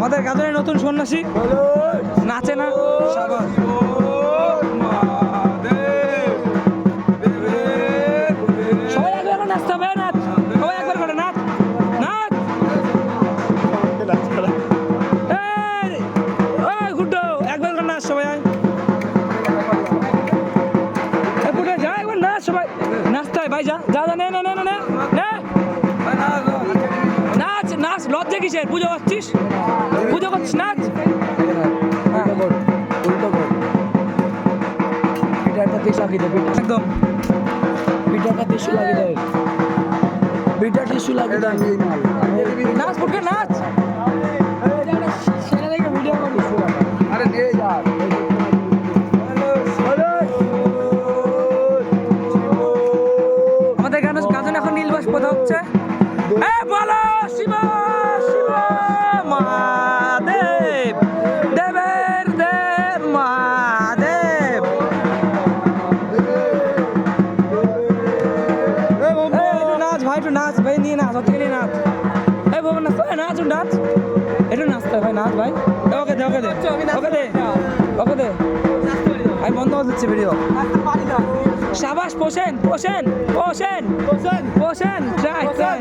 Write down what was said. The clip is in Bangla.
আমাদের গাজনের নতুন সন্ন্যাসী নাচে না সাবাস সবাই একবার করে নাচতে হবে নাচ সবাই একবার করে নাচ নাচ গুড্ডো একবার করে নাচ সবাই গুড্ডো যা একবার নাচ সবাই নাচতে হয় ভাই যা যা যা নে নে নে নে নে নাচ নাচ লজ্জা কিসের পুজো করছিস পুজো করছিস নাচ একদম পিঠাটা টিস্যু লাগিয়ে দেয় পিঠা টিস্যু লাগিয়ে দেয় নাচ ফুটকে নাচ সেটা দেখে ভিডিও করিস আরে নিয়ে যা আমাদের গাজন এখন নীলবাস কোথা হচ্ছে বলো শিব শিব মহাদেব দেবের দেব মহাদেব নাচ ভাই একটু নাচ ভাই নিয়ে নাচ হচ্ছে নিয়ে নাচ এই ভবন নাচ নাচ নাচ একটু নাচতে ভাই নাচ ভাই ওকে দে ওকে দে ওকে দে ওকে দে আমি বন্ধ করে দিচ্ছি ভিডিও সাবাস পোষেন পোষেন পোষেন পোষেন পোষেন ট্রাই ট্রাই